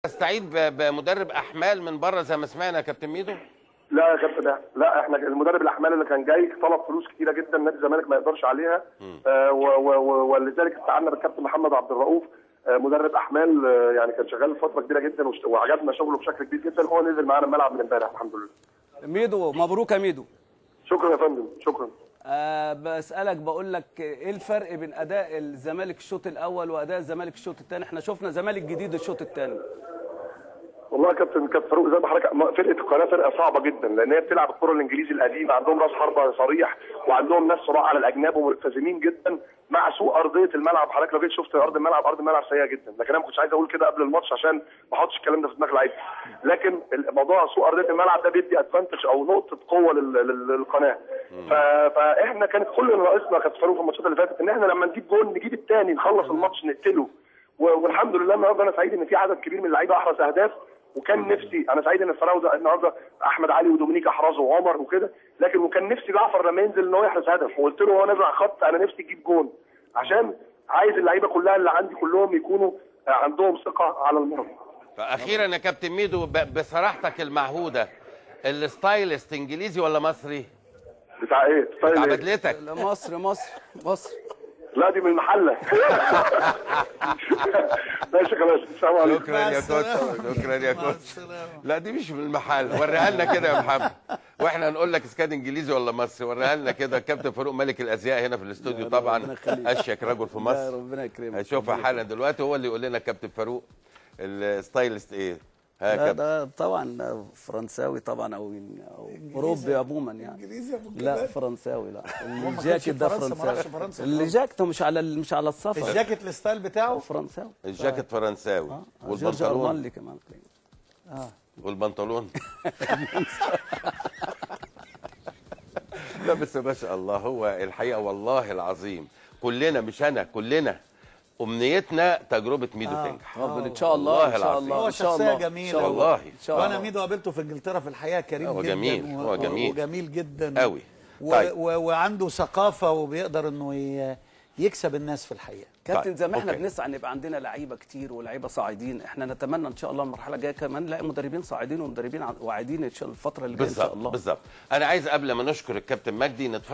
استعيد بمدرب احمال من بره زي ما سمعنا يا كابتن ميدو؟ لا يا كابتن، لا احنا المدرب الاحمال اللي كان جاي طلب فلوس كتيره جدا نادي الزمالك ما يقدرش عليها. ولذلك استعنا بالكابتن محمد عبد الرؤوف مدرب احمال، يعني كان شغال فتره كبيره جدا وعجبنا شغله بشكل كبير جدا. هو نزل معانا الملعب من امبارح الحمد لله. ميدو مبروك يا ميدو. شكرا يا فندم، شكرا. بسألك بقول لك ايه الفرق بين اداء الزمالك الشوط الاول واداء الزمالك الشوط الثاني؟ احنا شفنا زمالك جديد الشوط الثاني. والله يا كابتن فاروق، زي ما حضرتك، فرقه القناه فرقه صعبه جدا لان هي بتلعب الكره الانجليزي القديمه، عندهم راس حربه صريح وعندهم ناس صراع على الاجناب وملتزمين جدا مع سوء ارضيه الملعب. حضرتك لو جيت شفت ارض الملعب سيئه جدا، لكن انا ما كنتش عايز اقول كده قبل الماتش عشان ما احطش الكلام ده في دماغ لعيبه. لكن موضوع سوء ارضيه الملعب ده بيدي ادفانتج او نقطه قوه للقناه. فاحنا كانت كل اللي ناقصنا كابتن فاروق في الماتشات اللي فاتت ان احنا لما نجيب جول نجيب الثاني نخلص الماتش نقتله. والحمد لله النهارده انا سعيد ان في عدد كبير من اللعيبه احرز اهداف، وكان نفسي، انا سعيد ان الفراوده النهارده احمد علي ودومينيك احرزوا وعمر وكده، لكن وكان نفسي جعفر لما ينزل ان هو يحرز هدف، وقلت له وهو نازل على الخط انا نفسي اجيب جون عشان عايز اللعيبه كلها اللي عندي كلهم يكونوا عندهم ثقه على المرمى. فاخيرا يا كابتن ميدو بصراحتك المعهوده، الستايلست انجليزي ولا مصري؟ بتاع ايه؟ بتاع بدلتك؟ مصر. لا دي من المحله. ماشي خلاص، السلام عليكم. شكرا يا كوتش، شكرا يا كوتش. لا دي مش من المحل، وريها لنا كده يا محمد واحنا هنقول لك اسكان انجليزي ولا مصري. وريها لنا كده. كابتن فاروق ملك الازياء هنا في الاستوديو طبعا، اشيك رجل في مصر. ربنا يكرمك. هشوفها حالا دلوقتي، هو اللي يقول لنا كابتن فاروق الستايلست ايه. ده طبعا فرنساوي طبعا او اوروبي عموما يعني. انجليزي لا فرنساوي. لا الجاكيت ده فرنساوي. الجاكيت مش على الصفر. الجاكيت الستايل بتاعه فرنساوي. الجاكيت فرنساوي. والبنطلون كمان. والبنطلون. لا بس ما شاء الله، هو الحقيقه والله العظيم كلنا، مش انا، كلنا امنيتنا تجربه ميدو تنجح. ان شاء الله. والله العظيم هو شخصيه جميله والله. وانا ميدو قابلته في انجلترا في الحقيقه كريم هو جدا. جميل، هو جميل وجميل جدا قوي. طيب. وعنده ثقافه وبيقدر انه يكسب الناس في الحقيقه. كابتن زي ما احنا بنسعى ان يبقى عندنا لعيبه كتير ولاعيبه صاعدين، احنا نتمنى ان شاء الله المرحله الجايه كمان نلاقي مدربين صاعدين ومدربين واعدين ان شاء الله الفتره اللي جايه ان شاء الله. بالظبط. انا عايز قبل ما نشكر الكابتن مجدي نتفرج